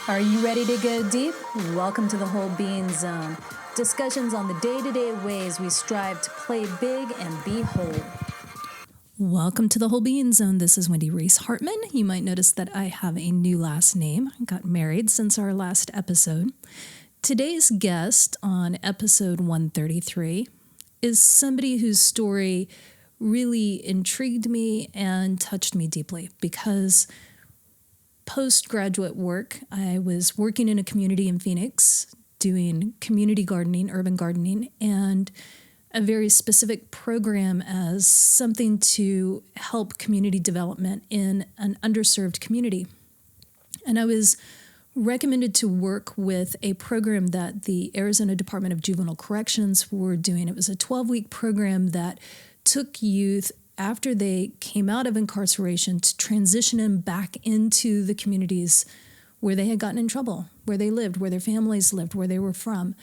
Are you ready to go deep? Welcome to the Whole Being Zone. Discussions on the day-to-day ways we strive to play big and be whole. Welcome to the Whole Being Zone. This is Wendy Reese Hartman. You might notice that I have a new last name. I got married since our last episode. Today's guest on episode 133 is somebody whose story really intrigued me and touched me deeply because postgraduate work, I was working in a community in Phoenix doing community gardening, urban gardening, and a very specific program as something to help community development in an underserved community. And I was recommended to work with a program that the Arizona Department of Juvenile Corrections were doing. It was a 12-week program that took youth after they came out of incarceration to transition them back into the communities where they had gotten in trouble, where they lived, where their families lived, where they were from.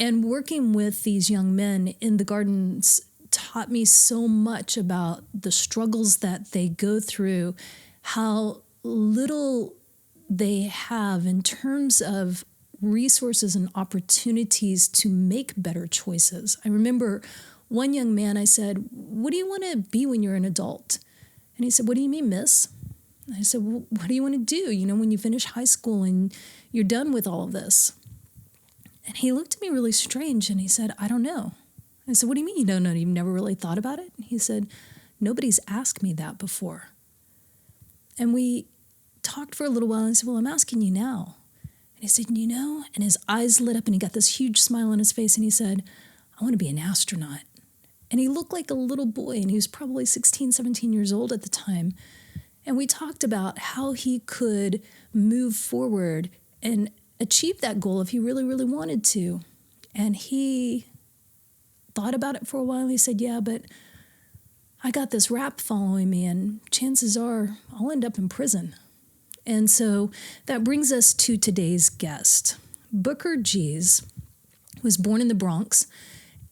And working with these young men in the gardens taught me so much about the struggles that they go through, how little they have in terms of resources and opportunities to make better choices. I remember one young man, I said, "What do you want to be when you're an adult?" And he said, "What do you mean, miss?" And I said, "Well, what do you want to do, when you finish high school and you're done with all of this?" And he looked at me really strange and he said, "I don't know." I said, "What do you mean you don't know? You've never really thought about it?" And he said, "Nobody's asked me that before." And we talked for a little while and I said, "Well, I'm asking you now." And he said, and his eyes lit up and he got this huge smile on his face and he said, "I want to be an astronaut." And he looked like a little boy, and he was probably 16, 17 years old at the time. And we talked about how he could move forward and achieve that goal if he really, really wanted to. And he thought about it for a while, and he said, "Yeah, but I got this rap following me, and chances are I'll end up in prison." And so that brings us to today's guest. Booker Gies was born in the Bronx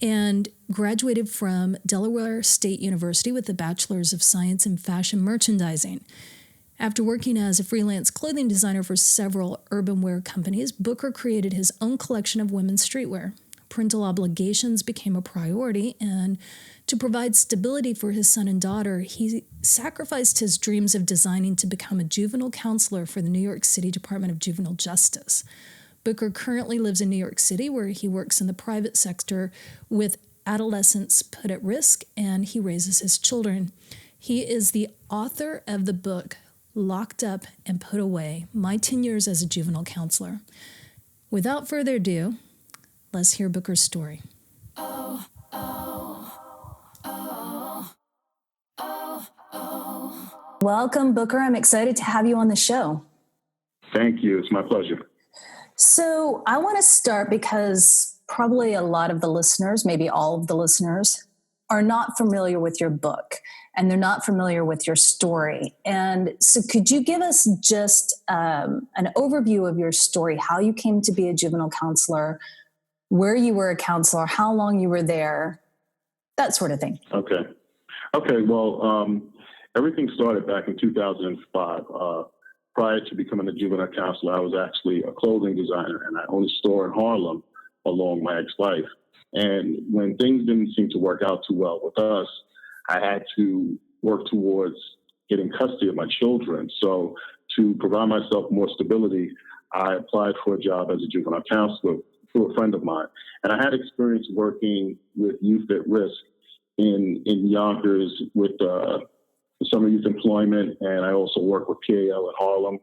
and graduated from Delaware State University with a Bachelor's of Science in Fashion Merchandising. After working as a freelance clothing designer for several urban wear companies, Booker created his own collection of women's streetwear. Parental obligations became a priority, and to provide stability for his son and daughter, he sacrificed his dreams of designing to become a juvenile counselor for the New York City Department of Juvenile Justice. Booker currently lives in New York City, where he works in the private sector with adolescents put at risk, and he raises his children. He is the author of the book, Locked Up and Put Away, My 10 Years as a Juvenile Counselor. Without further ado, let's hear Booker's story. Welcome, Booker. I'm excited to have you on the show. Thank you. It's my pleasure. So I want to start because probably a lot of the listeners, maybe all of the listeners, are not familiar with your book and they're not familiar with your story. And so could you give us just an overview of your story, how you came to be a juvenile counselor, where you were a counselor, how long you were there, that sort of thing? Okay. Well, everything started back in 2005. Prior to becoming a juvenile counselor, I was actually a clothing designer, and I owned a store in Harlem along my ex-wife. And when things didn't seem to work out too well with us, I had to work towards getting custody of my children. So to provide myself more stability, I applied for a job as a juvenile counselor through a friend of mine. And I had experience working with youth at risk in Yonkers with summer youth employment, and I also work with PAL in Harlem.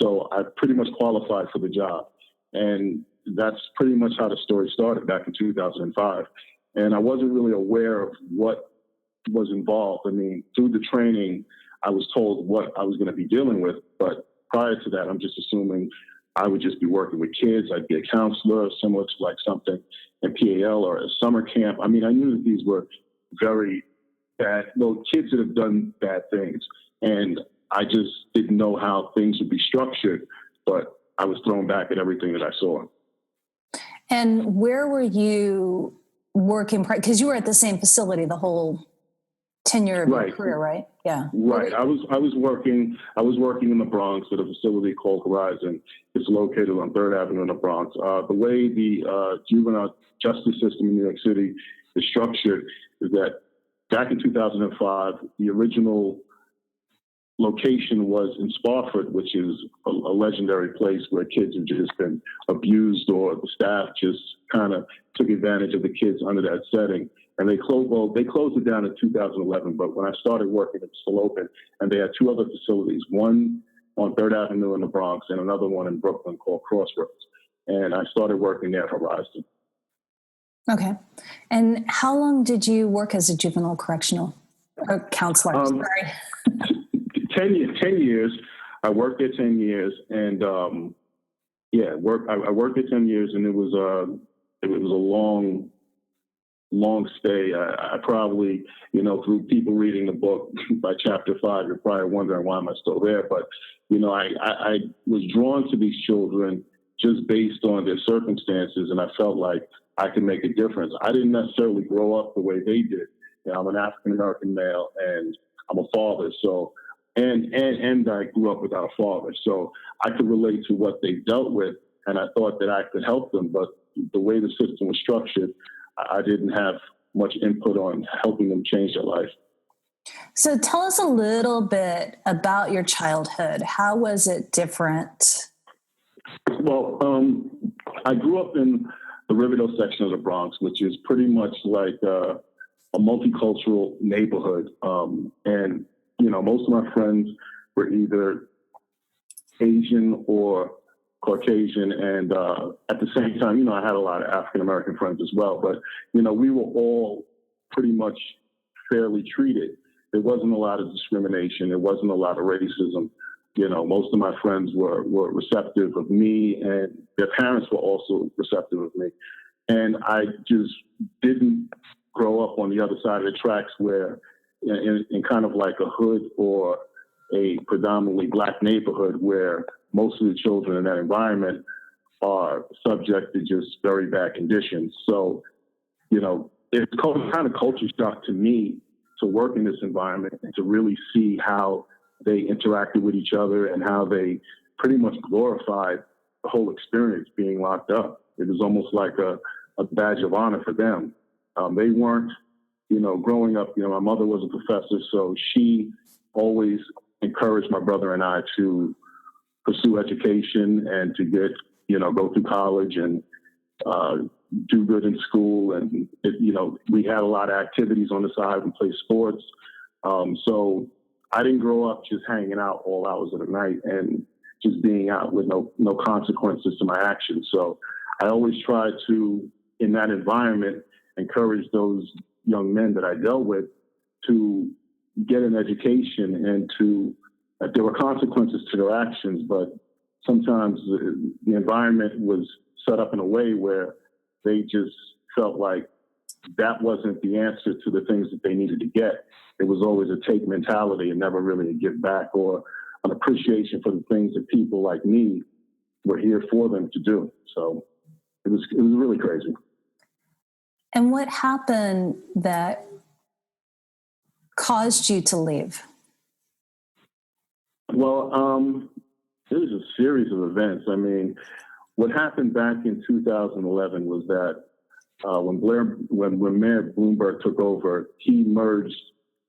So I pretty much qualified for the job. And that's pretty much how the story started back in 2005. And I wasn't really aware of what was involved. I mean, through the training, I was told what I was going to be dealing with. But prior to that, I'm just assuming I would just be working with kids. I'd be a counselor, similar to like something in PAL or a summer camp. I mean, I knew that these were very bad, kids that have done bad things. And I just didn't know how things would be structured, but I was thrown back at everything that I saw. And where were you working? Because you were at the same facility the whole tenure of your Right. career, right? Yeah. Right. I was working in the Bronx at a facility called Horizon. It's located on 3rd Avenue in the Bronx. The way the juvenile justice system in New York City is structured is that back in 2005, the original location was in Spofford, which is a legendary place where kids have just been abused, or the staff just kind of took advantage of the kids under that setting. And they closed it down in 2011. But when I started working, it was still open, and they had 2 other facilities, one on 3rd Avenue in the Bronx and another one in Brooklyn called Crossroads. And I started working there at Horizon. Okay. And how long did you work as a juvenile correctional counselor? Sorry. 10 years. I worked there 10 years, and I worked there 10 years, and it was a long stay. I probably, through people reading the book by chapter 5, you're probably wondering why am I still there. But, I was drawn to these children just based on their circumstances, and I felt like I could make a difference. I didn't necessarily grow up the way they did. I'm an African-American male, and I'm a father. So, and I grew up without a father. So I could relate to what they dealt with, and I thought that I could help them. But the way the system was structured, I didn't have much input on helping them change their life. So tell us a little bit about your childhood. How was it different? Well, I grew up in the Riverdale section of the Bronx, which is pretty much like a multicultural neighborhood. And, most of my friends were either Asian or Caucasian. And at the same time, I had a lot of African-American friends as well. But, we were all pretty much fairly treated. There wasn't a lot of discrimination. There wasn't a lot of racism. Most of my friends were receptive of me, and their parents were also receptive of me. And I just didn't grow up on the other side of the tracks where in kind of like a hood or a predominantly Black neighborhood where most of the children in that environment are subject to just very bad conditions. So, it's kind of culture shock to me to work in this environment and to really see how they interacted with each other and how they pretty much glorified the whole experience being locked up. It was almost like a badge of honor for them. They weren't, growing up, my mother was a professor, so she always encouraged my brother and I to pursue education and to get, go through college and do good in school. And, we had a lot of activities on the side and play sports. So I didn't grow up just hanging out all hours of the night and just being out with no consequences to my actions. So I always tried to, in that environment, encourage those young men that I dealt with to get an education and to, there were consequences to their actions, but sometimes the environment was set up in a way where they just felt like that wasn't the answer to the things that they needed to get. It was always a take mentality and never really a give back or an appreciation for the things that people like me were here for them to do. So it was really crazy. And what happened that caused you to leave? Well, it was a series of events. I mean, what happened back in 2011 was that when Mayor Bloomberg took over, he merged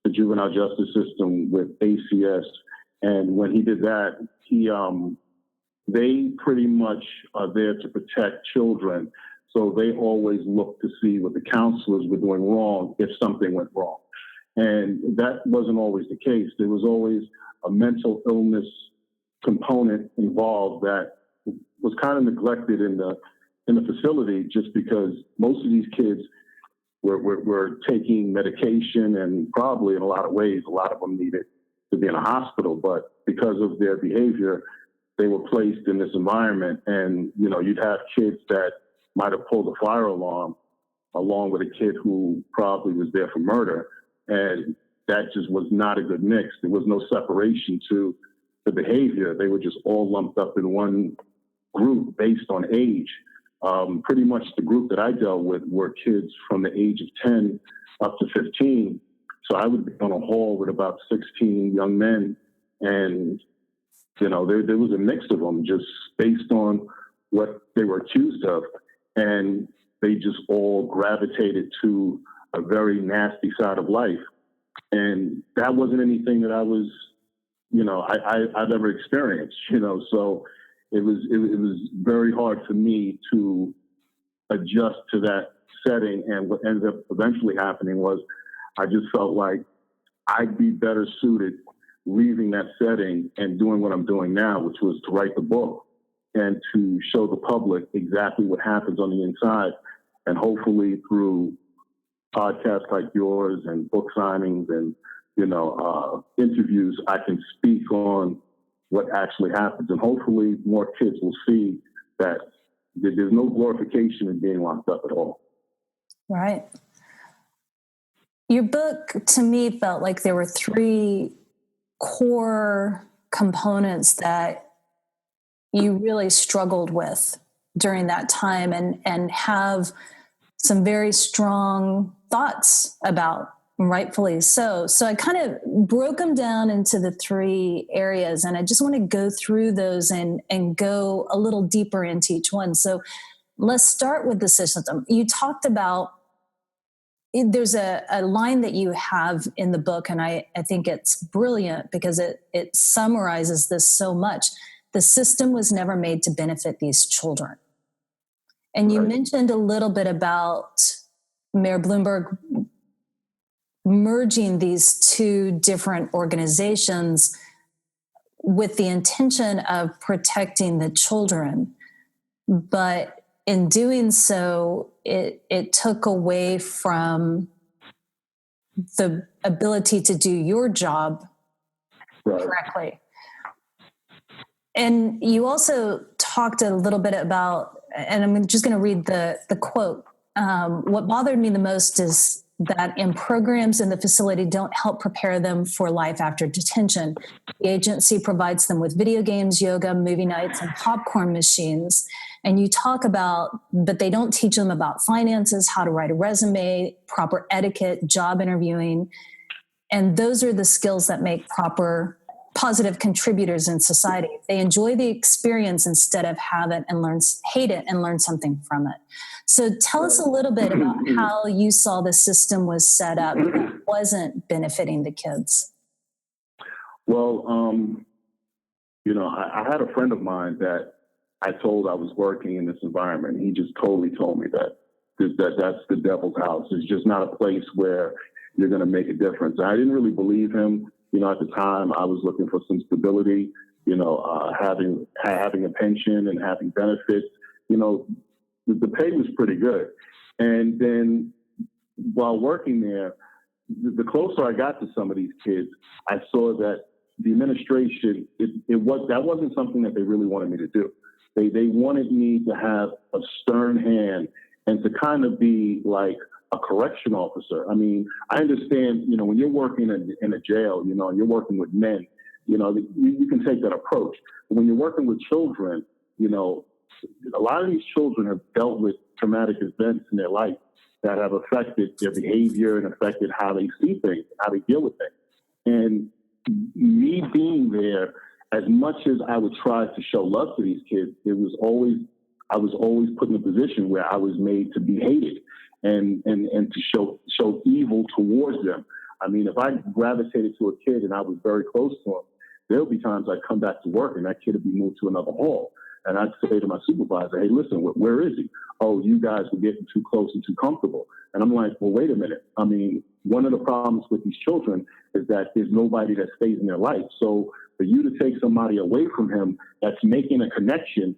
the juvenile justice system with ACS. And when he did that, they pretty much are there to protect children. So they always look to see what the counselors were doing wrong if something went wrong. And that wasn't always the case. There was always a mental illness component involved that was kind of neglected in the facility, just because most of these kids were taking medication, and probably in a lot of ways, a lot of them needed to be in a hospital. But because of their behavior, they were placed in this environment. And, you'd have kids that might have pulled a fire alarm along with a kid who probably was there for murder. And that just was not a good mix. There was no separation to the behavior. They were just all lumped up in one group based on age. Pretty much the group that I dealt with were kids from the age of 10 up to 15. So I would be on a hall with about 16 young men, and there was a mix of them just based on what they were accused of, and they just all gravitated to a very nasty side of life. And that wasn't anything that I was, I've ever experienced, so it was very hard for me to adjust to that setting. And what ended up eventually happening was I just felt like I'd be better suited leaving that setting and doing what I'm doing now, which was to write the book and to show the public exactly what happens on the inside. And hopefully through podcasts like yours and book signings and, interviews, I can speak on what actually happens. And hopefully more kids will see that there's no glorification in being locked up at all. Right. Your book, to me, felt like there were three core components that you really struggled with during that time and have some very strong thoughts about, rightfully so. So I kind of broke them down into the three areas, and I just want to go through those and go a little deeper into each one. So let's start with the system. You talked about, there's a line that you have in the book, and I think it's brilliant because it summarizes this so much. The system was never made to benefit these children. And you mentioned a little bit about Mayor Bloomberg merging these two different organizations with the intention of protecting the children. But in doing so, it took away from the ability to do your job correctly. And you also talked a little bit about, and I'm just going to read the quote. What bothered me the most is that in programs in the facility don't help prepare them for life after detention. The agency provides them with video games, yoga, movie nights, and popcorn machines. And you talk about, but they don't teach them about finances, how to write a resume, proper etiquette, job interviewing. And those are the skills that make proper positive contributors in society. They enjoy the experience instead of hate it and learn something from it. So tell us a little bit about how you saw the system was set up that wasn't benefiting the kids. Well, I had a friend of mine that I told I was working in this environment. He just totally told me that that's the devil's house. It's just not a place where you're going to make a difference. I didn't really believe him. At the time I was looking for some stability, having a pension and having benefits, the pay was pretty good. And then while working there, the closer I got to some of these kids, I saw that the administration, that wasn't something that they really wanted me to do. They wanted me to have a stern hand and to kind of be like a correction officer. I mean, I understand, when you're working in a jail, and you're working with men, you can take that approach. But when you're working with children, a lot of these children have dealt with traumatic events in their life that have affected their behavior and affected how they see things, how they deal with things. And me being there, as much as I would try to show love to these kids, I was always put in a position where I was made to be hated and to show evil towards them. I mean, if I gravitated to a kid and I was very close to him, there'll be times I'd come back to work and that kid would be moved to another hall. And I'd say to my supervisor, hey, listen, where is he? Oh, you guys were getting too close and too comfortable. And I'm like, well, wait a minute. I mean, one of the problems with these children is that there's nobody that stays in their life. So for you to take somebody away from him that's making a connection,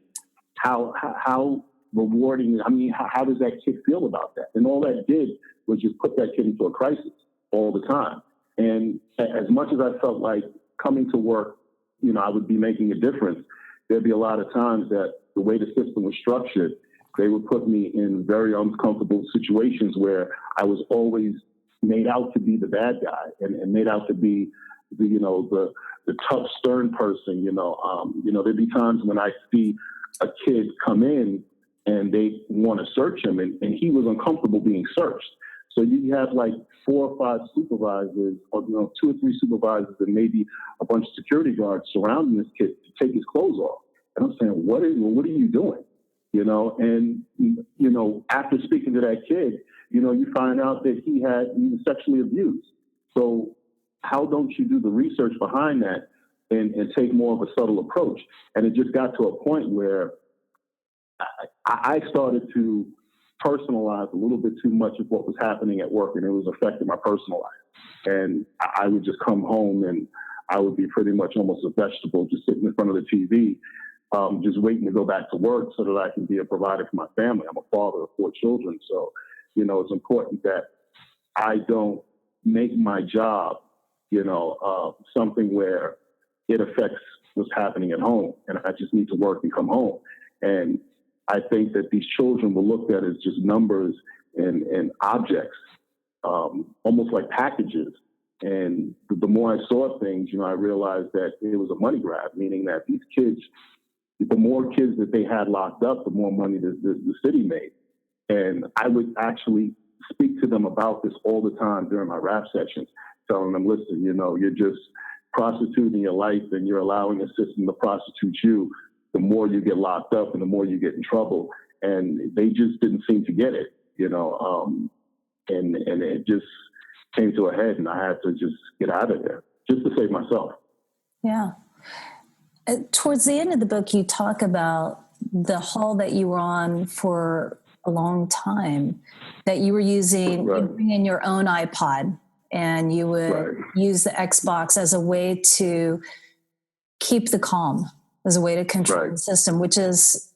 how rewarding, how does that kid feel about that? And all that did was just put that kid into a crisis all the time. And as much as I felt like coming to work, I would be making a difference, there'd be a lot of times that the way the system was structured, they would put me in very uncomfortable situations where I was always made out to be the bad guy and made out to be the tough, stern person. There'd be times when I see a kid come in and they want to search him and he was uncomfortable being searched. So you have like 4 or 5 supervisors, or 2 or 3 supervisors, and maybe a bunch of security guards surrounding this kid to take his clothes off. And I'm saying, what are you doing? And after speaking to that kid, you find out that he was sexually abused. So how don't you do the research behind that and take more of a subtle approach? And it just got to a point where I started to personalize a little bit too much of what was happening at work, and it was affecting my personal life. And I would just come home and I would be pretty much almost a vegetable, just sitting in front of the TV, just waiting to go back to work so that I can be a provider for my family. I'm a father of 4 children. So, it's important that I don't make my job, something where it affects what's happening at home. And I just need to work and come home. And I think that these children were looked at as just numbers and objects, almost like packages. And the more I saw things, I realized that it was a money grab, meaning that these kids, the more kids that they had locked up, the more money the city made. And I would actually speak to them about this all the time during my rap sessions, telling them, listen, you're just prostituting your life and you're allowing a system to prostitute you. The more you get locked up and the more you get in trouble. And they just didn't seem to get it, and it just came to a head, and I had to just get out of there just to save myself. Yeah. Towards the end of the book, you talk about the hall that you were on for a long time, that you were using, Right. you bring in your own iPod, and you would Right. use the Xbox as a way to keep the calm, as a way to control Right. the system, which is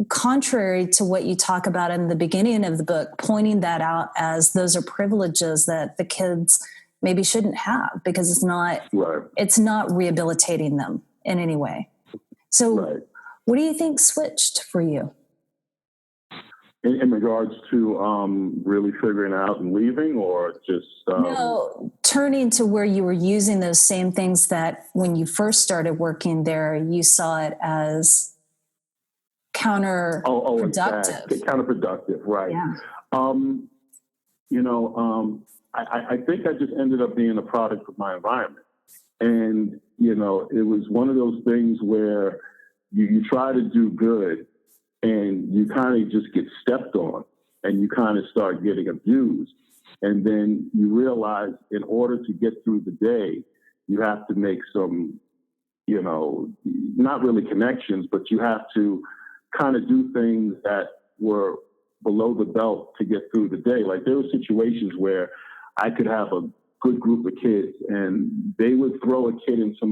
contrary to what you talk about in the beginning of the book, pointing that out as those are privileges that the kids maybe shouldn't have, because it's not rehabilitating them in any way. So what do you think switched for you? In regards to really figuring out and leaving, or just... No, turning to where you were using those same things that when you first started working there, you saw it as counterproductive. Counterproductive, right. Yeah. I think I just ended up being a product of my environment. And, it was one of those things where you try to do good and you kind of just get stepped on and you kind of start getting abused. And then you realize in order to get through the day, you have to make some, not really connections, but you have to kind of do things that were below the belt to get through the day. Like there were situations where I could have a good group of kids and they would throw a kid into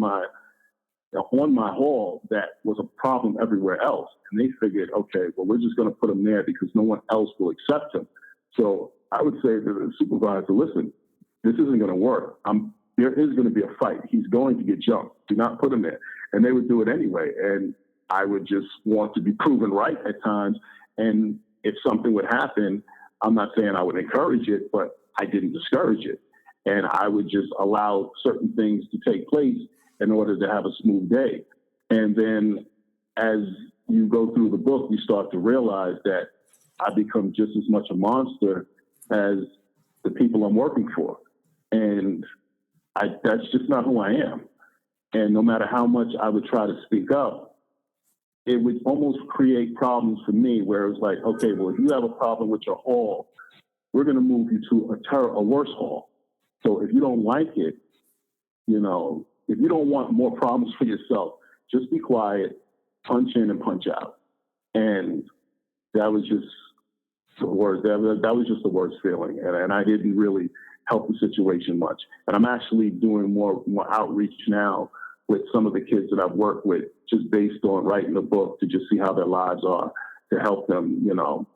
on my hall that was a problem everywhere else. And they figured, okay, well, we're just going to put him there because no one else will accept him. So I would say to the supervisor, listen, this isn't going to work. There is going to be a fight. He's going to get jumped. Do not put him there. And they would do it anyway. And I would just want to be proven right at times. And if something would happen, I'm not saying I would encourage it, but I didn't discourage it. And I would just allow certain things to take place in order to have a smooth day. And then as you go through the book, you start to realize that I become just as much a monster as the people I'm working for. And that's just not who I am. And no matter how much I would try to speak up, it would almost create problems for me where it was like, okay, well, if you have a problem with your hall, we're going to move you to a worse hall. So if you don't like it, if you don't want more problems for yourself, just be quiet, punch in and punch out. And that was just the worst. That was just the worst feeling. And I didn't really help the situation much. And I'm actually doing more outreach now with some of the kids that I've worked with, just based on writing a book to just see how their lives are, to help them,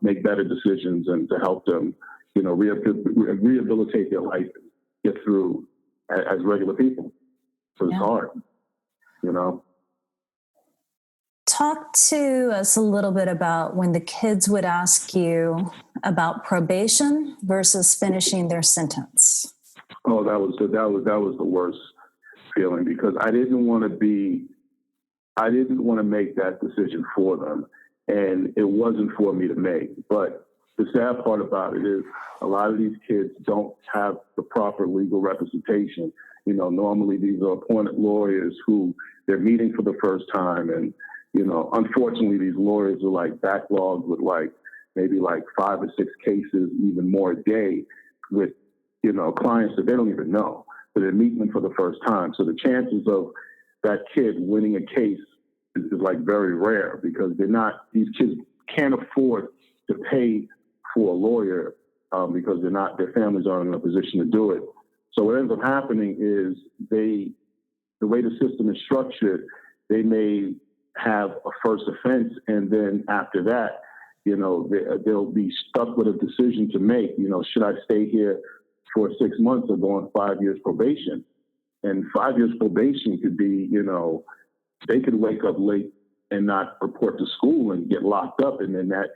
make better decisions and to help them, rehabilitate their life and get through as regular people. So it's hard, Talk to us a little bit about when the kids would ask you about probation versus finishing their sentence. Oh, that was the worst feeling, because I didn't want to make that decision for them, and it wasn't for me to make. But the sad part about it is a lot of these kids don't have the proper legal representation. You know, normally these are appointed lawyers who they're meeting for the first time. And, you know, unfortunately, these lawyers are like backlogged with maybe 5 or 6 cases, even more a day with, you know, clients that they don't even know, but they're meeting them for the first time. So the chances of that kid winning a case is very rare because these kids can't afford to pay for a lawyer because their families aren't in a position to do it. So what ends up happening is the way the system is structured, they may have a first offense, and then after that, you know, they'll be stuck with a decision to make. You know, should I stay here for 6 months or go on 5 years probation? And 5 years probation could be, you know, they could wake up late and not report to school and get locked up, and then that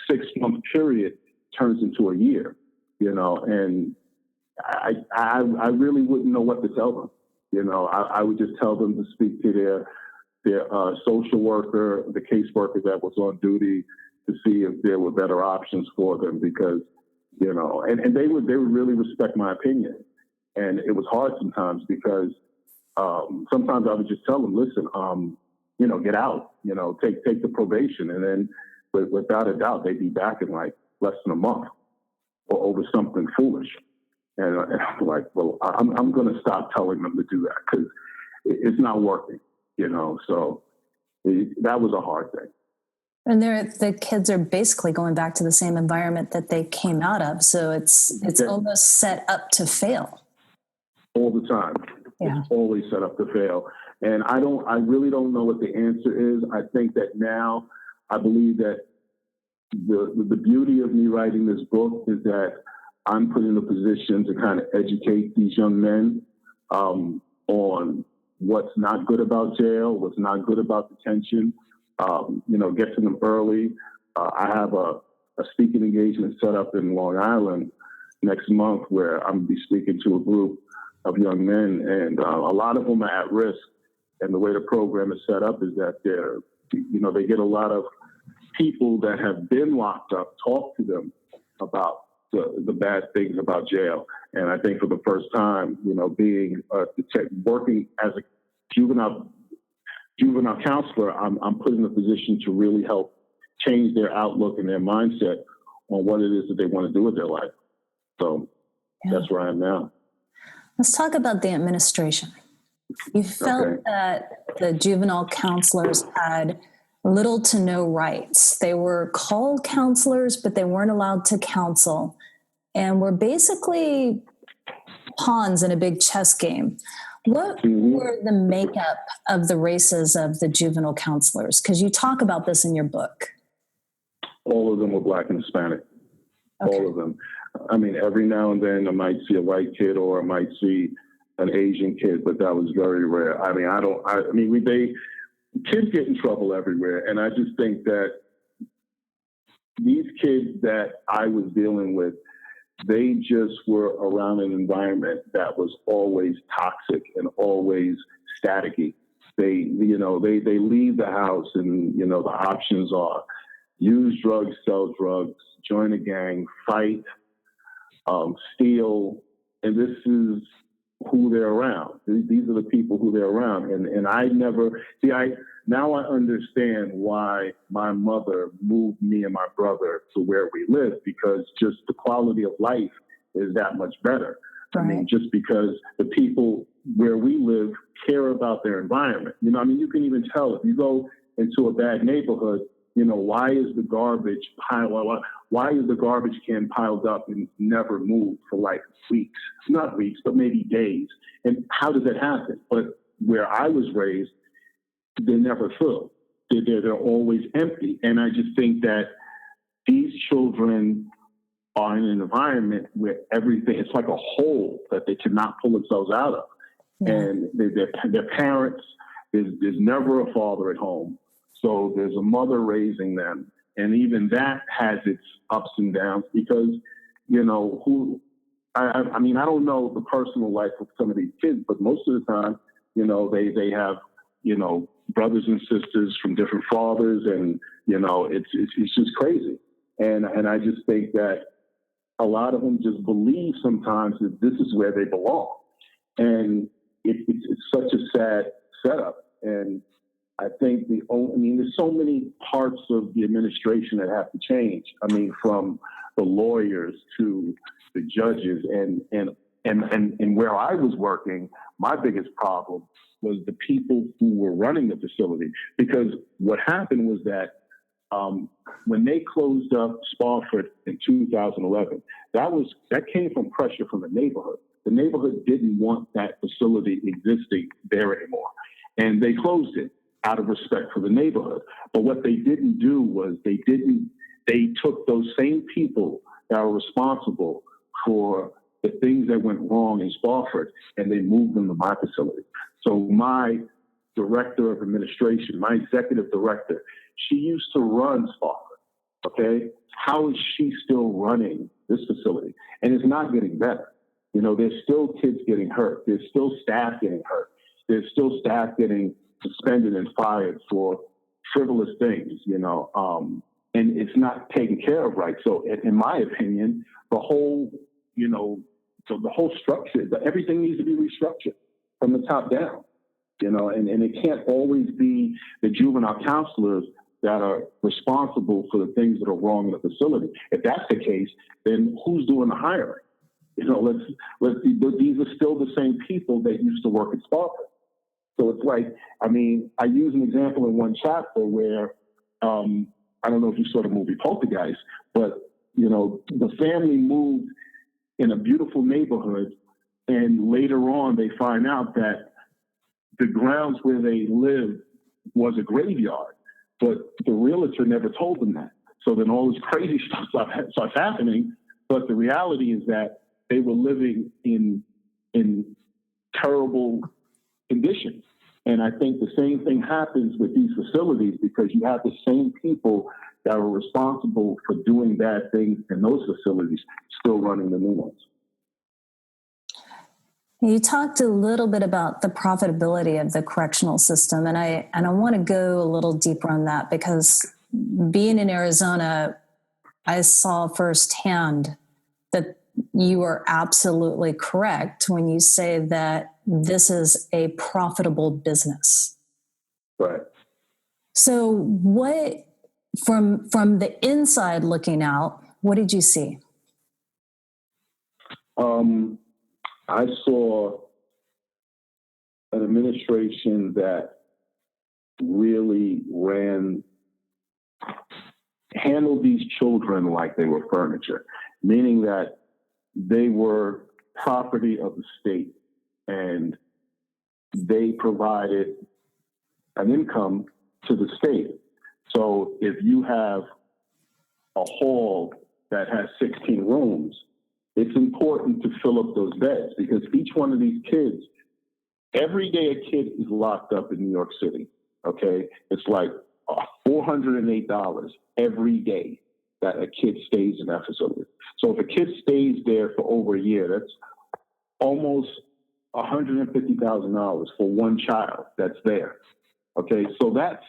6-month period turns into a year. You know, and I really wouldn't know what to tell them. You know, I would just tell them to speak to their social worker, the caseworker that was on duty, to see if there were better options for them, because, you know, and they would really respect my opinion. And it was hard sometimes because sometimes I would just tell them, listen, you know, get out, you know, take the probation. And then without a doubt, they'd be back in like less than a month or over something foolish. And I'm like, well, I'm going to stop telling them to do that because it's not working, you know. So that was a hard thing. And the kids are basically going back to the same environment that they came out of. So it's almost set up to fail. All the time. Yeah. It's always set up to fail. And I really don't know what the answer is. I think that now I believe that the beauty of me writing this book is that I'm put in a position to kind of educate these young men on what's not good about jail, what's not good about detention, you know, get to them early. I have a speaking engagement set up in Long Island next month where I'm going to be speaking to a group of young men, and a lot of them are at risk. And the way the program is set up is that they get a lot of people that have been locked up talk to them about the bad things about jail. And I think for the first time, you know, working as a juvenile counselor, I'm put in a position to really help change their outlook and their mindset on what it is that they want to do with their life. So that's where I am now. Let's talk about the administration. You felt that the juvenile counselors had little to no rights. They were called counselors, but they weren't allowed to counsel, and were basically pawns in a big chess game. What were the makeup of the races of the juvenile counselors? Because you talk about this in your book. All of them were Black and Hispanic. Okay. All of them. I mean, every now and then I might see a white kid or I might see an Asian kid, but that was very rare. I mean, kids get in trouble everywhere. And I just think that these kids that I was dealing with, they just were around an environment that was always toxic and always staticky. They leave the house and, you know, the options are use drugs, sell drugs, join a gang, fight, steal. And this is who they're around. These are the people who they're around. And now I understand why my mother moved me and my brother to where we live, because just the quality of life is that much better. Right. I mean, just because the people where we live care about their environment. You know, I mean, you can even tell if you go into a bad neighborhood, you know, why is the garbage can piled up and never moved for like weeks? Not weeks, but maybe days. And how does that happen? But where I was raised, they're never full. They're always empty. And I just think that these children are in an environment where everything, it's like a hole that they cannot pull themselves out of. Yeah. And their parents, there's never a father at home. So there's a mother raising them. And even that has its ups and downs because, you know, I mean, I don't know the personal life of some of these kids, but most of the time, you know, they have, you know, brothers and sisters from different fathers, and, you know, it's just crazy. And I just think that a lot of them just believe sometimes that this is where they belong. And it's such a sad setup. And I think there's so many parts of the administration that have to change. I mean, from the lawyers to the judges, and where I was working, my biggest problem was the people who were running the facility. Because what happened was that when they closed up Spofford in 2011, that came from pressure from the neighborhood. The neighborhood didn't want that facility existing there anymore, and they closed it out of respect for the neighborhood. But what they didn't do was they took those same people that were responsible for the things that went wrong in Spofford, and they moved them to my facility. So my director of administration, my executive director, she used to run Spofford, okay? How is she still running this facility? And it's not getting better. There's still kids getting hurt. There's still staff getting hurt. There's still staff getting suspended and fired for frivolous things, and it's not taken care of right. So in my opinion, the whole structure, everything needs to be restructured from the top down, and it can't always be the juvenile counselors that are responsible for the things that are wrong in the facility. If that's the case, then who's doing the hiring? Let's see, these are still the same people that used to work at Spofford. So it's like, I use an example in one chapter where, I don't know if you saw the movie Poltergeist, but, the family moved in a beautiful neighborhood, and later on they find out that the grounds where they lived was a graveyard, but the realtor never told them that. So then all this crazy stuff starts happening, but the reality is that they were living in terrible conditions. And I think the same thing happens with these facilities, because you have the same people that are responsible for doing bad things in those facilities still running the new ones. You talked a little bit about the profitability of the correctional system, and I want to go a little deeper on that, because being in Arizona, I saw firsthand that you are absolutely correct when you say that this is a profitable business. Right. So what, from the inside looking out, what did you see? I saw an administration that really handled these children like they were furniture, meaning that they were property of the state, and they provided an income to the state. So if you have a hall that has 16 rooms, it's important to fill up those beds, because each one of these kids, every day a kid is locked up in New York City, okay? It's like $408 every day that a kid stays in that facility. So if a kid stays there for over a year, that's almost $150,000 for one child that's there, okay? So that's,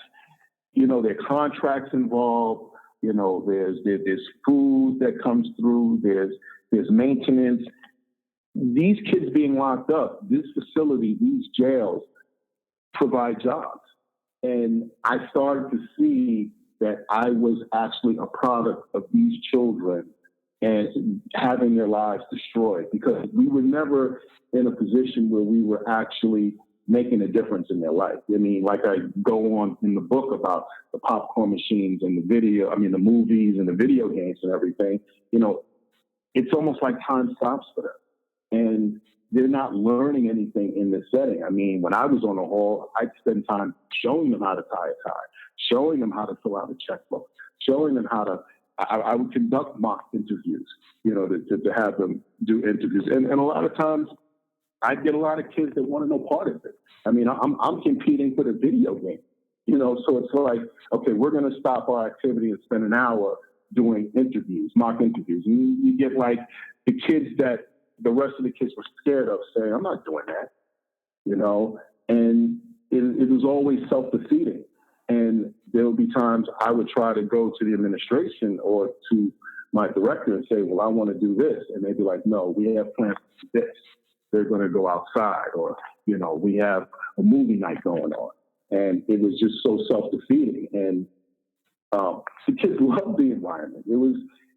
there are contracts involved, there's food that comes through, there's maintenance. These kids being locked up, this facility, these jails provide jobs. And I started to see that I was actually a product of these children and having their lives destroyed, because we were never in a position where we were actually making a difference in their life. Like I go on in the book about the popcorn machines and the movies and the video games and everything, it's almost like time stops for them. And they're not learning anything in this setting. When I was on the hall, I'd spend time showing them how to tie a tie, showing them how to fill out a checkbook, showing them how to, I would conduct mock interviews, to have them do interviews. And a lot of times I'd get a lot of kids that want to know part of it. I'm competing for the video game, so it's like, okay, we're going to stop our activity and spend an hour doing interviews, mock interviews. And you get like the kids that the rest of the kids were scared of saying, I'm not doing that, and it was always self-defeating. And there would be times I would try to go to the administration or to my director and say, well, I want to do this. And they'd be like, no, we have plans to do this. They're going to go outside, or, we have a movie night going on. And it was just so self-defeating. And the kids loved the environment. It was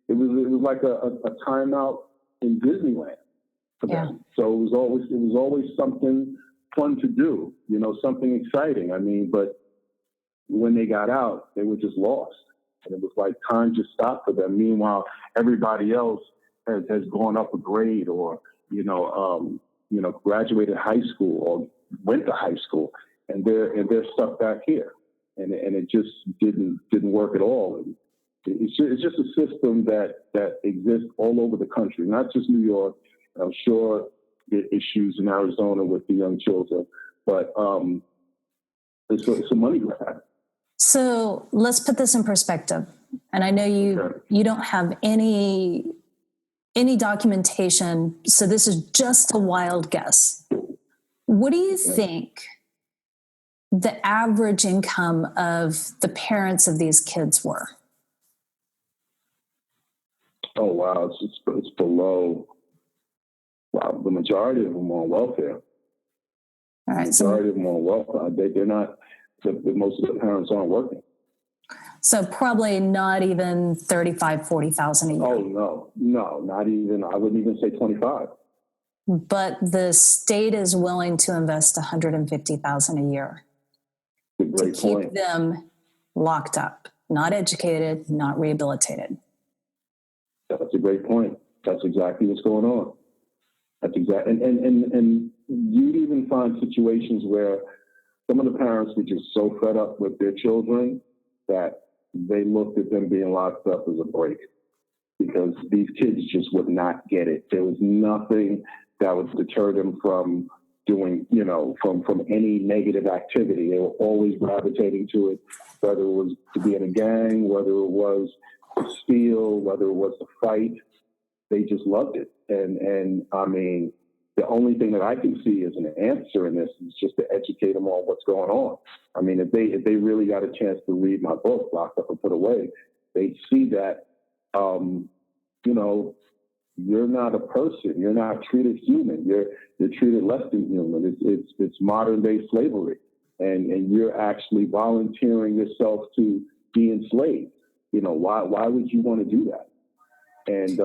like a timeout in Disneyland for them. So it was always something fun to do, something exciting. I mean, but when they got out, they were just lost. And it was like time just stopped for them. Meanwhile, everybody else has gone up a grade, or, graduated high school or went to high school, and they're stuck back here. And it just didn't work at all. And it's just a system that exists all over the country, not just New York. I'm sure there are issues in Arizona with the young children, but it's a money grab. So let's put this in perspective. And I know you don't have any documentation, so this is just a wild guess. What do you think the average income of the parents of these kids were? Oh, wow. It's below. Wow. The majority of them are on welfare. All right. The majority of them are on welfare. They're not, most of the parents aren't working. So probably not even 35, 40,000 a year. Oh, no, not even, I wouldn't even say 25. But the state is willing to invest 150,000 a year to keep them locked up, not educated, not rehabilitated. That's a great point. That's exactly what's going on. That's exactly, and you'd even find situations where some of the parents were just so fed up with their children that they looked at them being locked up as a break, because these kids just would not get it. There was nothing that would deter them from doing, from any negative activity. They were always gravitating to it, whether it was to be in a gang, whether it was to steal, whether it was to fight. They just loved it. And I mean, the only thing that I can see as an answer in this is just to educate them on what's going on. I mean, if they really got a chance to read my book, Locked Up and Put Away, they'd see that, you're not a person. You're not treated human. You're treated less than human. It's modern day slavery, and you're actually volunteering yourself to be enslaved. Why would you want to do that? And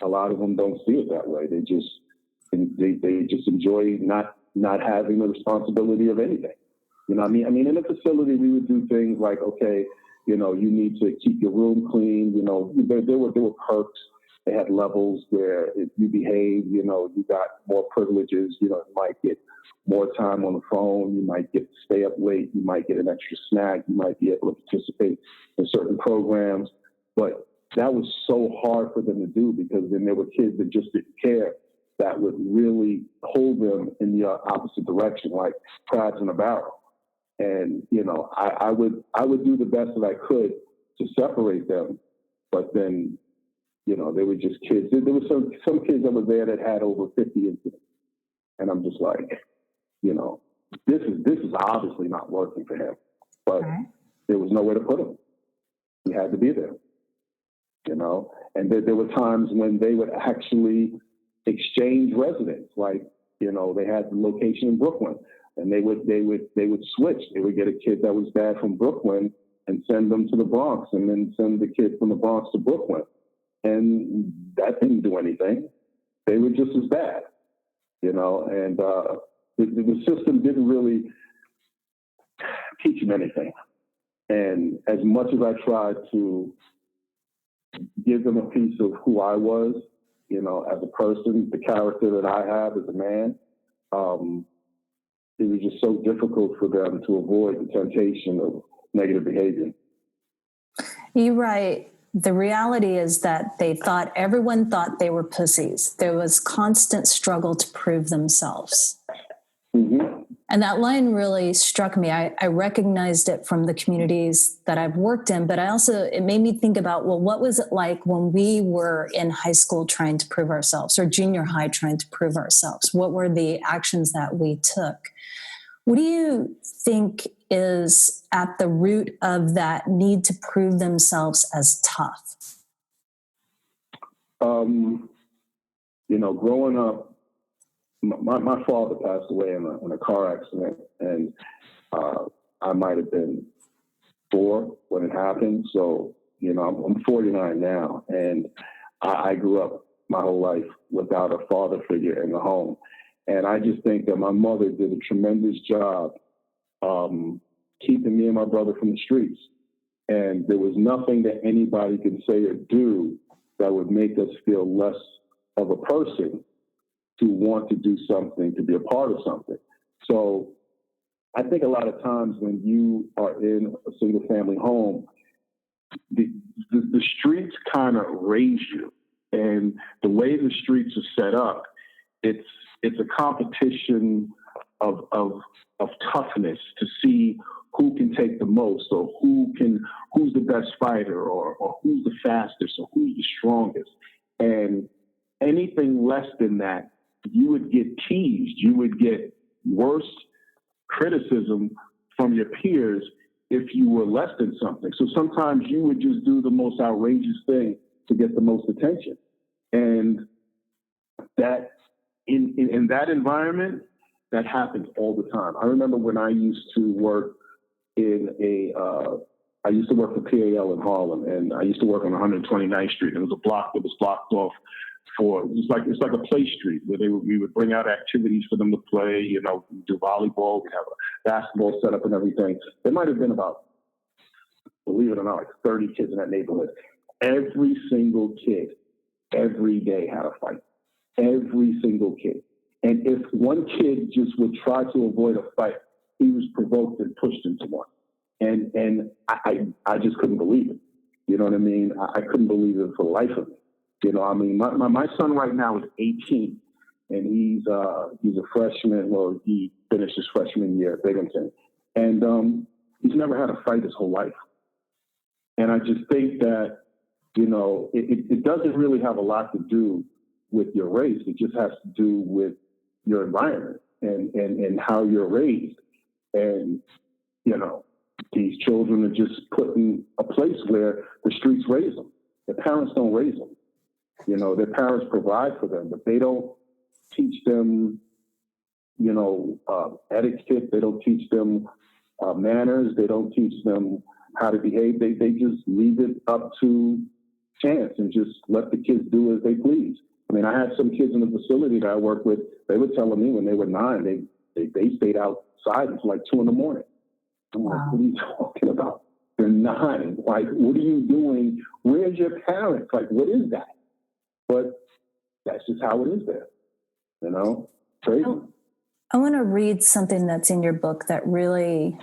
a lot of them don't see it that way. They just enjoy not having the responsibility of anything. I mean, in a facility, we would do things like, okay, you need to keep your room clean. There were perks. They had levels where if you behave, you got more privileges. You might get more time on the phone. You might get to stay up late. You might get an extra snack. You might be able to participate in certain programs. But that was so hard for them to do, because then there were kids that just didn't care, that would really pull them in the opposite direction, like crabs in a barrel. And, I would do the best that I could to separate them. But then, they were just kids. There were some kids that were there that had over 50 incidents. And I'm just like, this is obviously not working for him. But there was nowhere to put him. He had to be there. And there were times when they would actually exchange residents. Like, they had the location in Brooklyn, and they would switch. They would get a kid that was bad from Brooklyn and send them to the Bronx, and then send the kid from the Bronx to Brooklyn. And that didn't do anything. They were just as bad, and the system didn't really teach them anything. And as much as I tried to give them a piece of who I was, as a person, the character that I have as a man, it was just so difficult for them to avoid the temptation of negative behavior. You're right. The reality is that everyone thought they were pussies. There was constant struggle to prove themselves. Mm-hmm. And that line really struck me. I recognized it from the communities that I've worked in, but it made me think about, well, what was it like when we were in high school trying to prove ourselves, or junior high trying to prove ourselves? What were the actions that we took? What do you think is at the root of that need to prove themselves as tough? Growing up, my father passed away in a car accident, and I might have been 4 when it happened. So, I'm 49 now, and I grew up my whole life without a father figure in the home. And I just think that my mother did a tremendous job keeping me and my brother from the streets. And there was nothing that anybody could say or do that would make us feel less of a person to want to do something, to be a part of something. So I think a lot of times when you are in a single family home, the streets kind of raise you. And the way the streets are set up, it's a competition of toughness to see who can take the most, or who's the best fighter, or who's the fastest, or who's the strongest. And anything less than that, you would get teased. You would get worse criticism from your peers if you were less than something. So sometimes you would just do the most outrageous thing to get the most attention. And that in that environment, that happens all the time. I remember when I used to work I used to work for PAL in Harlem, and I used to work on 129th Street. It was a block that was blocked off it's like a play street where we would bring out activities for them to play, do volleyball. We'd have a basketball set up and everything. There might have been about, believe it or not, like 30 kids in that neighborhood. Every single kid every day had a fight. Every single kid. And if one kid just would try to avoid a fight, he was provoked and pushed into one. And I just couldn't believe it. You know what I mean? I couldn't believe it for the life of me. My son right now is 18, and he's a freshman. Well, he finished his freshman year at Binghamton, and he's never had a fight his whole life. And I just think that, it doesn't really have a lot to do with your race. It just has to do with your environment and how you're raised. And, these children are just put in a place where the streets raise them. Their parents don't raise them. Their parents provide for them, but they don't teach them, etiquette. They don't teach them manners. They don't teach them how to behave. They just leave it up to chance and just let the kids do as they please. I mean, I had some kids in the facility that I worked with. They were telling me when they were 9, they stayed outside until like 2 a.m. I'm like, what are you talking about? They're 9. Like, what are you doing? Where's your parents? Like, what is that? But that's just how it is there, crazy. I want to read something that's in your book that really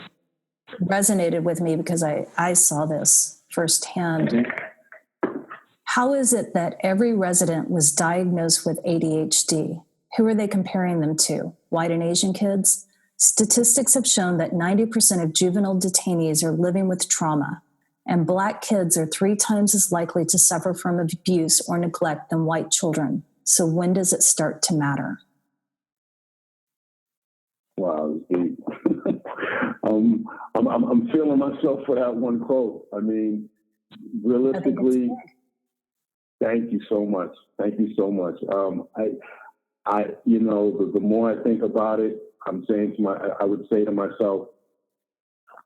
resonated with me because I saw this firsthand. Mm-hmm. How is it that every resident was diagnosed with ADHD? Who are they comparing them to? White and Asian kids? Statistics have shown that 90% of juvenile detainees are living with trauma, and Black kids are 3 times as likely to suffer from abuse or neglect than white children. So when does it start to matter? Wow, I'm feeling myself for that one quote. I mean, realistically, thank you so much. Thank you so much. The more I think about it, I would say to myself,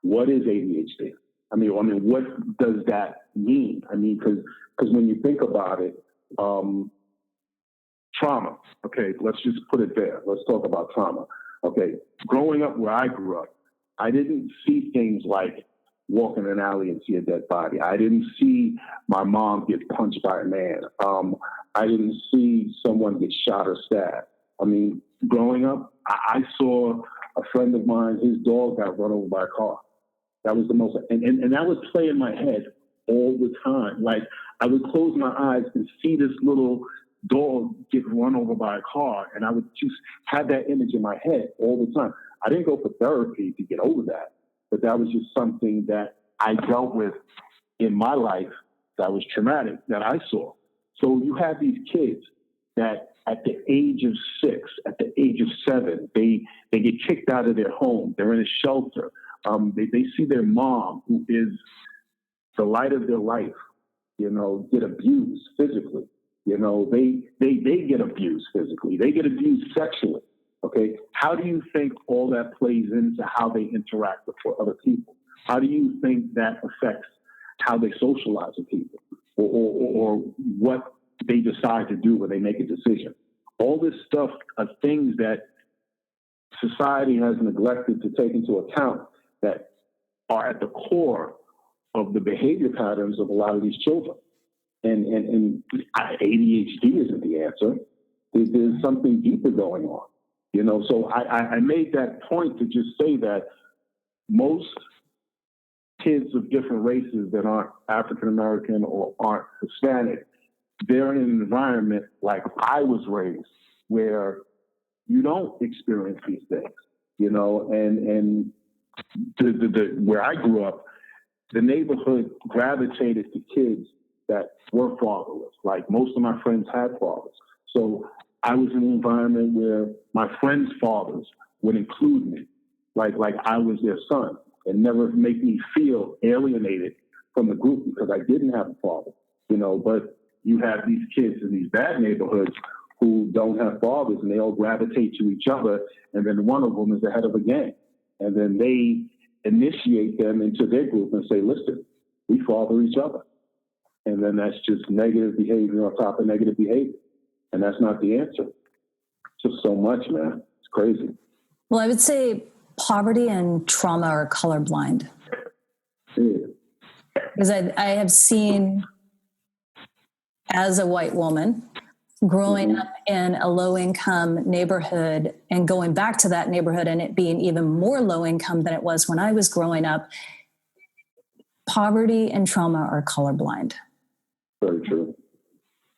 what is ADHD? I mean, what does that mean? I mean, because when you think about it, trauma. Okay, let's just put it there. Let's talk about trauma. Okay, growing up where I grew up, I didn't see things like walk in an alley and see a dead body. I didn't see my mom get punched by a man. I didn't see someone get shot or stabbed. I mean, growing up, I saw a friend of mine, his dog got run over by a car. That was the most, and that would play in my head all the time. Like, I would close my eyes and see this little dog get run over by a car, and I would just have that image in my head all the time. I didn't go for therapy to get over that, but that was just something that I dealt with in my life that was traumatic, that I saw. So you have these kids that at the age of 6, at the age of 7, they get kicked out of their home. They're in a shelter. They see their mom, who is the light of their life, get abused physically. They get abused physically. They get abused sexually. Okay. How do you think all that plays into how they interact with other people? How do you think that affects how they socialize with people, or what they decide to do when they make a decision? All this stuff are things that society has neglected to take into account that are at the core of the behavior patterns of a lot of these children. And ADHD isn't the answer. There's something deeper going on, So I made that point to just say that most kids of different races that aren't African American or aren't Hispanic, they're in an environment like I was raised, where you don't experience these things, and where I grew up, the neighborhood gravitated to kids that were fatherless. Like, most of my friends had fathers. So I was in an environment where my friends' fathers would include me, like I was their son, and never make me feel alienated from the group because I didn't have a father, But you have these kids in these bad neighborhoods who don't have fathers, and they all gravitate to each other, and then one of them is the head of a gang. And then they initiate them into their group and say, listen, we father each other. And then that's just negative behavior on top of negative behavior. And that's not the answer. It's just so much, man. It's crazy. Well, I would say poverty and trauma are colorblind. Yeah. Because I have seen, as a white woman, growing up in a low-income neighborhood and going back to that neighborhood and it being even more low-income than it was when I was growing up, poverty and trauma are colorblind. Very true.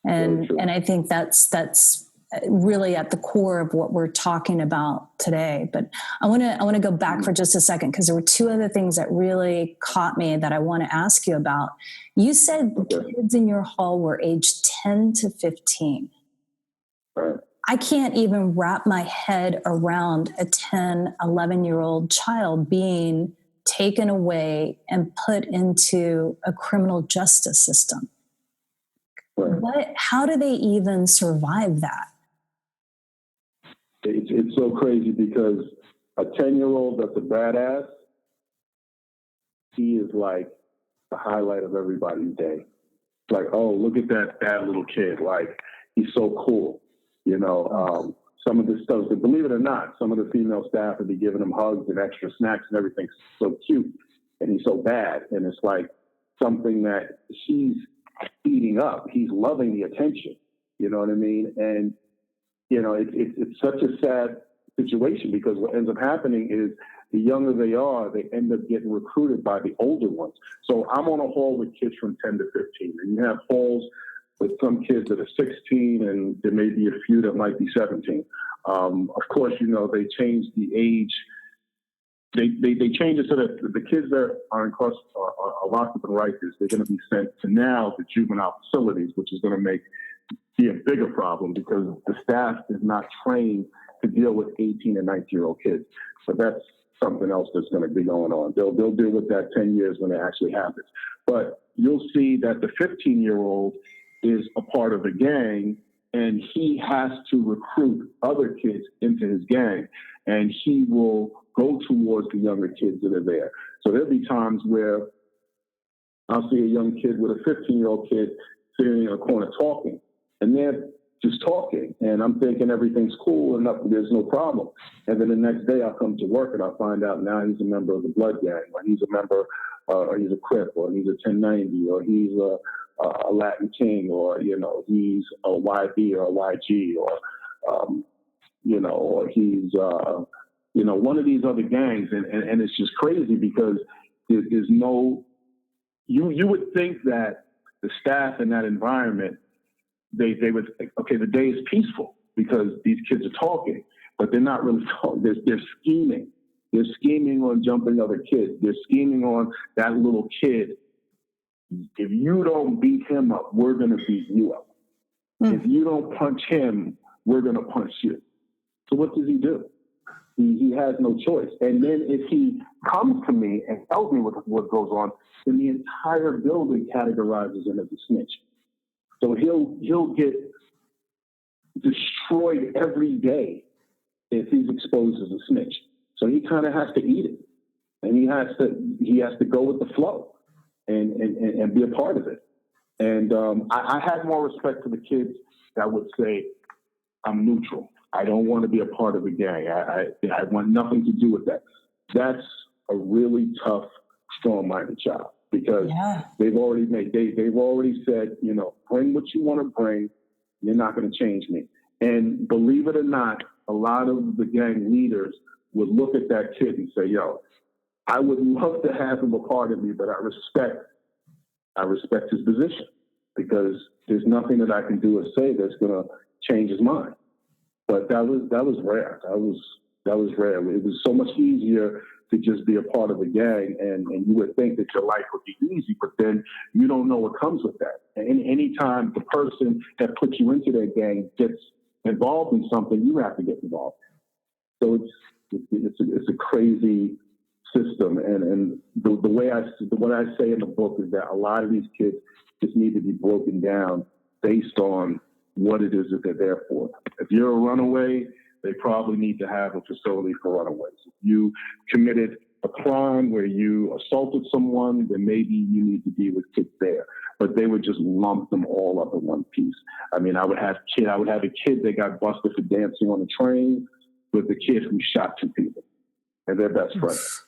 And Very true. And I think that's really at the core of what we're talking about today. But I want to go back for just a second, because there were two other things that really caught me that I want to ask you about. You said the kids in your hall were aged 10 to 15. Right. I can't even wrap my head around a 10, 11-year-old child being taken away and put into a criminal justice system. Right. How do they even survive that? It's so crazy, because a 10-year-old that's a badass, he is like the highlight of everybody's day. Like, oh, look at that bad little kid. Like, he's so cool. Some of this stuff, believe it or not, some of the female staff would be giving him hugs and extra snacks and everything. So cute. And he's so bad. And it's like something that he's eating up. He's loving the attention. You know what I mean? And, it's such a sad situation, because what ends up happening is the younger they are, they end up getting recruited by the older ones. So I'm on a hall with kids from 10 to 15, and you have halls with some kids that are 16, and there may be a few that might be 17. Of course, they change the age. They change it so that the kids that are locked up in Rikers, they're going to be sent to now the juvenile facilities, which is going to be a bigger problem, because the staff is not trained to deal with 18 and 19-year-old kids. So that's something else that's going to be going on. They'll deal with that 10 years when it actually happens. But you'll see that the 15-year-old is a part of a gang, and he has to recruit other kids into his gang, and he will go towards the younger kids that are there. So there'll be times where I'll see a young kid with a 15-year-old kid sitting in a corner talking, and they're just talking, and I'm thinking everything's cool and there's no problem. And then the next day I'll come to work and I'll find out now he's a member of the Blood Gang, or he's a member, or he's a Crip, or he's a 1090, or he's a Latin King, or, he's a YB or a YG, or, or he's, one of these other gangs. And it's just crazy, because there's no, you would think that the staff in that environment, they would think, okay, the day is peaceful because these kids are talking, but they're not really talking. They're scheming. They're scheming on jumping other kids. They're scheming on that little kid. If you don't beat him up, we're going to beat you up. If you don't punch him, we're going to punch you. So what does he do? He has no choice. And then if he comes to me and tells me what goes on, then the entire building categorizes him as a snitch. So he'll get destroyed every day if he's exposed as a snitch. So he kind of has to eat it, and he has to go with the flow and be a part of it. And I had more respect for the kids that would say, "I'm neutral. I don't want to be a part of a gang. I want nothing to do with that." That's a really tough, strong-minded child, because they've already said, bring what you want to bring. You're not going to change me. And believe it or not, a lot of the gang leaders would look at that kid and say, "Yo, I would love to have him a part of me, but I respect his position, because there's nothing that I can do or say that's going to change his mind." But that was rare. That was rare. It was so much easier to just be a part of a gang, and you would think that your life would be easy, but then you don't know what comes with that. And anytime the person that put you into that gang gets involved in something, you have to get involved. So it's a crazy system. And what I say in the book is that a lot of these kids just need to be broken down based on what it is that they're there for. If you're a runaway, they probably need to have a facility for runaways. If you committed a crime where you assaulted someone, then maybe you need to be with kids there. But they would just lump them all up in one piece. I mean, I would have a kid that got busted for dancing on a train with the kid who shot 2 people, and they're best friends.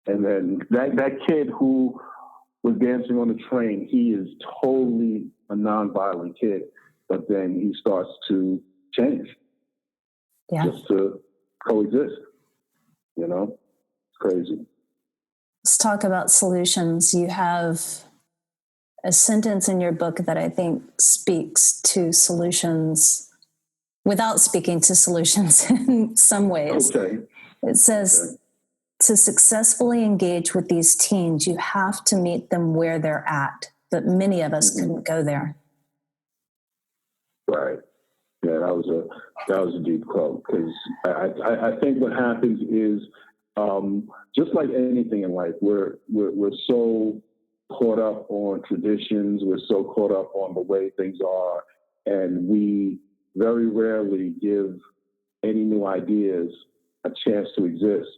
And then that kid who was dancing on the train, he is totally a nonviolent kid, but then he starts to change just to coexist. It's crazy. Let's talk about solutions. You have a sentence in your book that I think speaks to solutions without speaking to solutions in some ways. Okay. It says, to successfully engage with these teens, you have to meet them where they're at, but many of us couldn't go there. Right. Yeah, that was a deep quote, because I think what happens is, just like anything in life, we're so caught up on traditions, we're so caught up on the way things are, and we very rarely give any new ideas a chance to exist.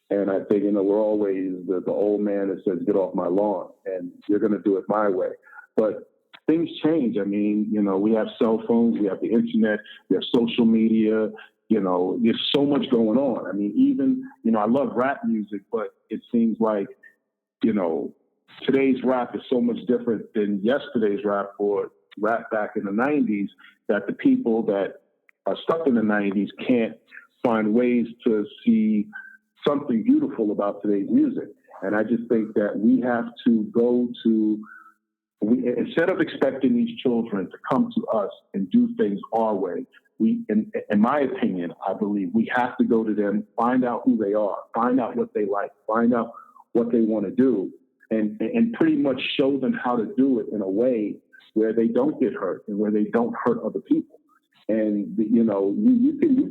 And I think, we're always the old man that says, "Get off my lawn," and you're going to do it my way. But things change. I mean, we have cell phones, we have the internet, we have social media, there's so much going on. I mean, even, I love rap music, but it seems like, today's rap is so much different than yesterday's rap or rap back in the 90s, that the people that are stuck in the 90s can't find ways to see something beautiful about today's music. And I just think that we have to instead of expecting these children to come to us and do things our way, in my opinion, I believe we have to go to them, find out who they are, find out what they like, find out what they want to do, and pretty much show them how to do it in a way where they don't get hurt and where they don't hurt other people. And, you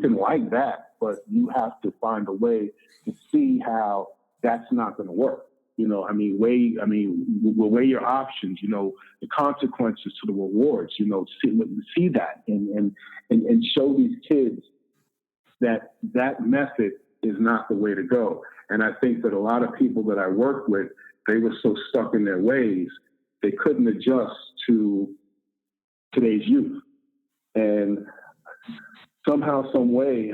can like that, but you have to find a way to see how that's not going to work. Weigh your options, the consequences to the rewards, see that and show these kids that method is not the way to go. And I think that a lot of people that I work with, they were so stuck in their ways, they couldn't adjust to today's youth. And somehow, some way,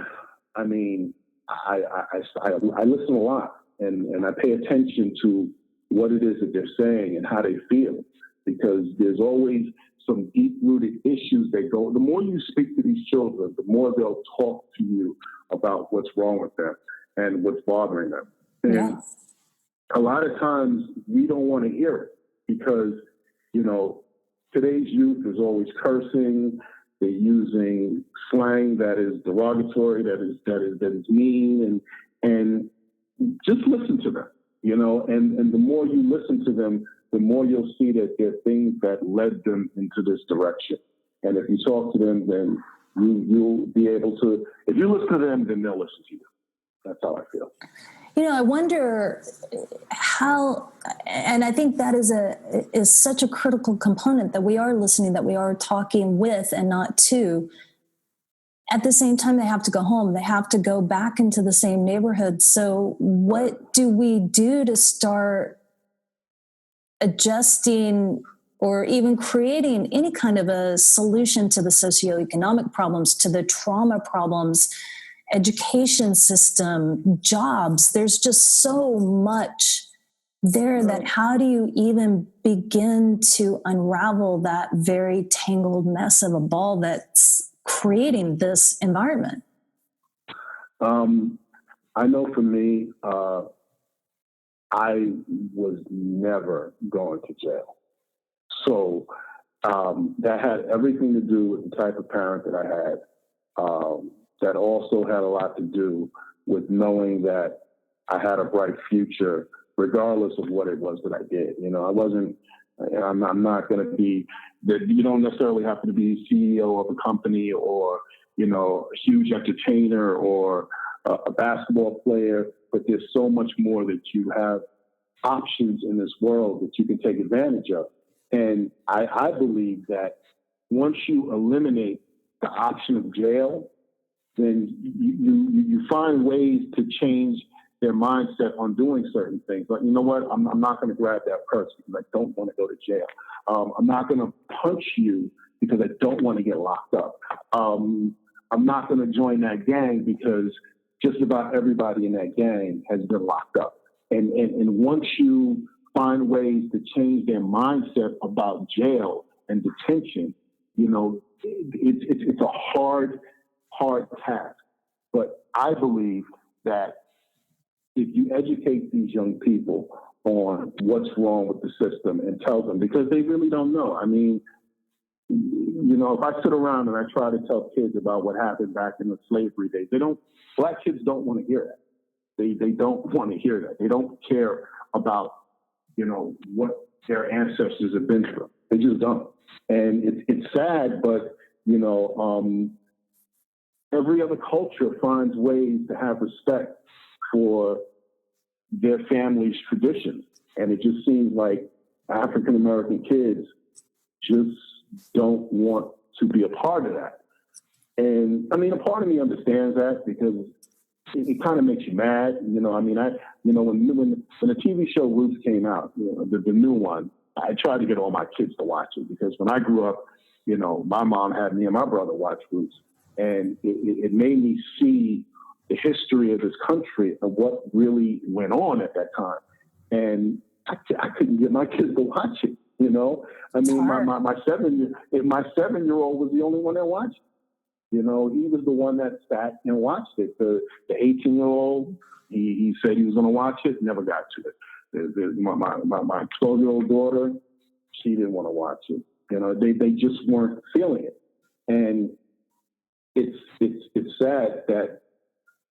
I listen a lot. And I pay attention to what it is that they're saying and how they feel, because there's always some deep-rooted issues that go. The more you speak to these children, the more they'll talk to you about what's wrong with them and what's bothering them. And a lot of times we don't want to hear it, because, today's youth is always cursing. They're using slang that is derogatory, that is mean, and just listen to them, and the more you listen to them, the more you'll see that there are things that led them into this direction. And if you talk to them, then You'll be able to, if you listen to them, then they'll listen to you. That's how I feel. I wonder how, and I think that is such a critical component, that we are listening, that we are talking with and not to. At the same time, they have to go home. They have to go back into the same neighborhood. So what do we do to start adjusting or even creating any kind of a solution to the socioeconomic problems, to the trauma problems, education system, jobs? There's just so much there that how do you even begin to unravel that very tangled mess of a ball that's creating this environment? I know for me, I was never going to jail. So that had everything to do with the type of parent that I had. That also had a lot to do with knowing that I had a bright future, regardless of what it was that I did. I'm not going to be that. You don't necessarily have to be CEO of a company or, a huge entertainer or a basketball player, but there's so much more that you have options in this world that you can take advantage of. And I believe that once you eliminate the option of jail, then you find ways to change their mindset on doing certain things. Like, you know what? I'm not going to grab that purse because I don't want to go to jail. I'm not going to punch you because I don't want to get locked up. I'm not going to join that gang because just about everybody in that gang has been locked up. And once you find ways to change their mindset about jail and detention, it's a hard task. But I believe that if you educate these young people on what's wrong with the system and tell them, because they really don't know. I mean, if I sit around and I try to tell kids about what happened back in the slavery days, Black kids don't want to hear that. They don't want to hear that. They don't care about, what their ancestors have been through. They just don't. And it's sad, but, every other culture finds ways to have respect for their family's traditions. And it just seems like African-American kids just don't want to be a part of that. And I mean, a part of me understands that because it kind of makes you mad. When the TV show Roots came out, the new one, I tried to get all my kids to watch it because when I grew up, my mom had me and my brother watch Roots. And it made me see the history of this country and what really went on at that time. And I couldn't get my kids to watch it, I mean, my 7-year-old was the only one that watched it. He was the one that sat and watched it. The 18-year-old, he said he was going to watch it, never got to it. My 12-year-old daughter, she didn't want to watch it. They just weren't feeling it. And it's sad that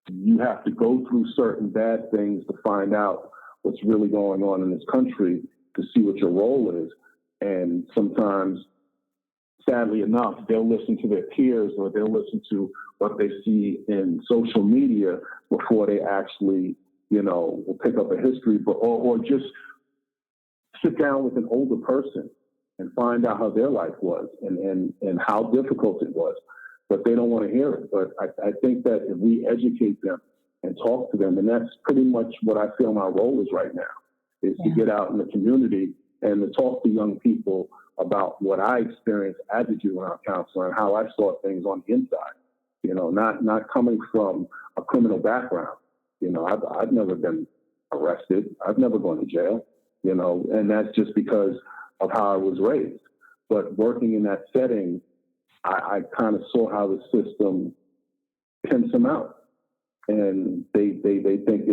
you have to go through certain bad things to find out what's really going on in this country to see what your role is. And sometimes, sadly enough, they'll listen to their peers or they'll listen to what they see in social media before they actually, will pick up a history book or just sit down with an older person and find out how their life was and how difficult it was. But they don't want to hear it. But I think that if we educate them and talk to them, and that's pretty much what I feel my role is right now, is to get out in the community and to talk to young people about what I experienced as a juvenile counselor and how I saw things on the inside. Not coming from a criminal background. I've never been arrested. I've never gone to jail. And that's just because of how I was raised. But working in that setting, I kind of saw how the system pimps them out, and they think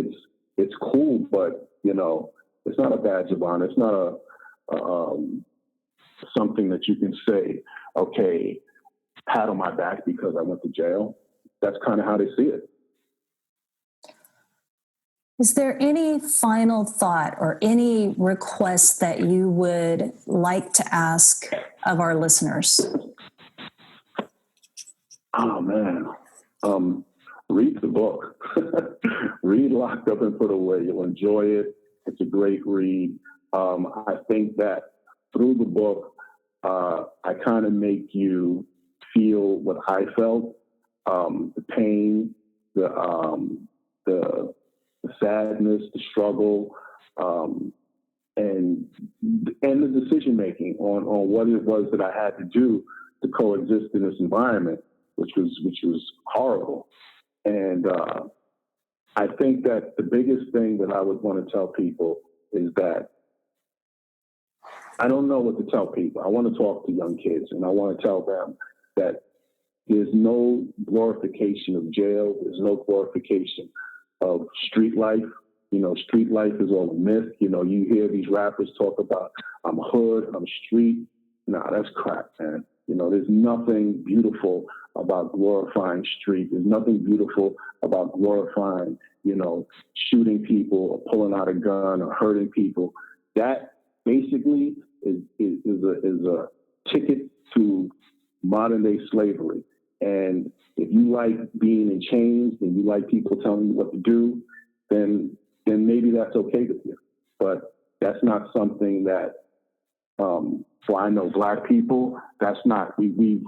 it's cool, but it's not a badge of honor. It's not a something that you can say, okay, pat on my back because I went to jail. That's kind of how they see it. Is there any final thought or any request that you would like to ask of our listeners? Oh man. Read the book. Read Locked Up and Put Away. You'll enjoy it. It's a great read. I think that through the book, I kind of make you feel what I felt, the pain, the sadness, the struggle, and the decision making on what it was that I had to do to coexist in this environment, which was horrible. And I think that the biggest thing that I would want to tell people is that I don't know what to tell people. I want to talk to young kids, and I want to tell them that there's no glorification of jail. There's no glorification of street life. Street life is all a myth. You hear these rappers talk about, I'm hood, I'm street. Nah, that's crap, man. There's nothing beautiful about glorifying street. There's nothing beautiful about glorifying, shooting people or pulling out a gun or hurting people. That basically is a ticket to modern day slavery. And if you like being in chains and you like people telling you what to do, then maybe that's okay with you. But that's not something that, for I know Black people, that's not, we've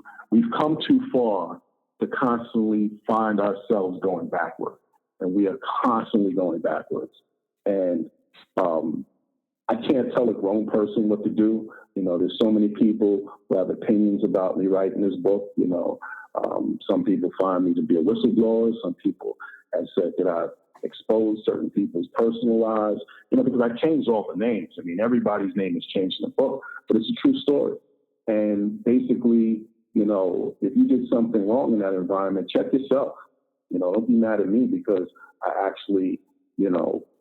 come too far to constantly find ourselves going backwards. And we are constantly going backwards. And I can't tell a grown person what to do. There's so many people who have opinions about me writing this book. Some people find me to be a whistleblower. Some people have said that I've exposed certain people's personal lives, because I changed all the names. I mean, everybody's name is changed in the book, but it's a true story. And basically, if you did something wrong in that environment, check yourself. Don't be mad at me because I actually,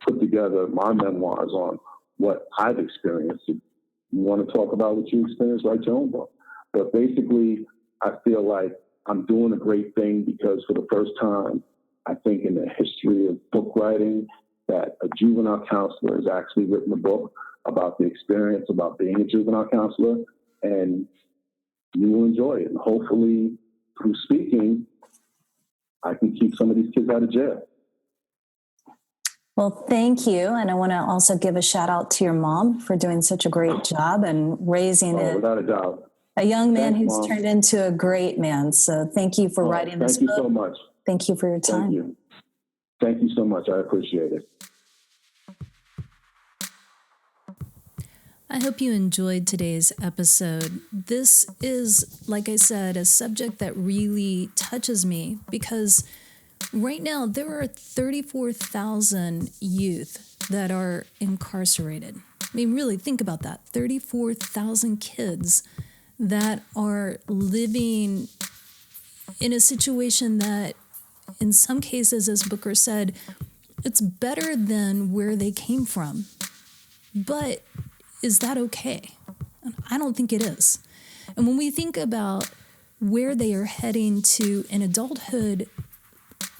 put together my memoirs on what I've experienced. If you want to talk about what you experienced, write your own book. But basically, I feel like I'm doing a great thing because for the first time, I think in the history of book writing, that a juvenile counselor has actually written a book about the experience about being a juvenile counselor, and you will enjoy it. And hopefully, through speaking, I can keep some of these kids out of jail. Well, thank you. And I want to also give a shout out to your mom for doing such a great job and raising without a doubt. A young man Thanks, who's Mom. turned into a great man. So thank you for writing this book. Thank you so much. Thank you for your time. Thank you. Thank you so much. I appreciate it. I hope you enjoyed today's episode. This is, like I said, a subject that really touches me because right now there are 34,000 youth that are incarcerated. I mean, really think about that. 34,000 kids that are living in a situation that, in some cases, as Booker said, it's better than where they came from. But is that okay? I don't think it is. And when we think about where they are heading to in adulthood,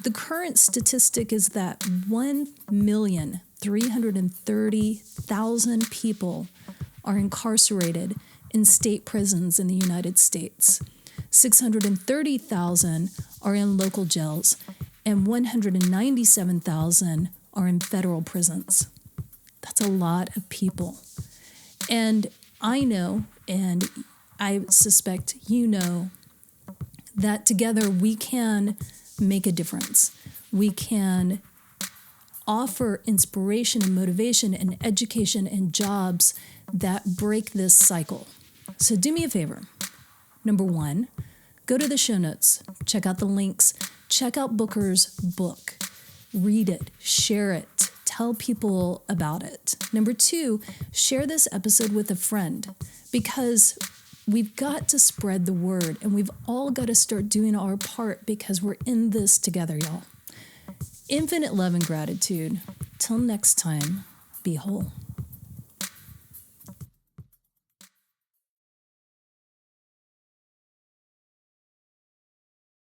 the current statistic is that 1,330,000 people are incarcerated in state prisons in the United States. 630,000 are in local jails, and 197,000 are in federal prisons. That's a lot of people. And I know, and I suspect you know, that together we can make a difference. We can offer inspiration and motivation and education and jobs that break this cycle. So do me a favor. Number one, go to the show notes, check out the links, check out Booker's book, read it, share it, tell people about it. Number two, share this episode with a friend because we've got to spread the word and we've all got to start doing our part because we're in this together, y'all. Infinite love and gratitude. Till next time, be whole.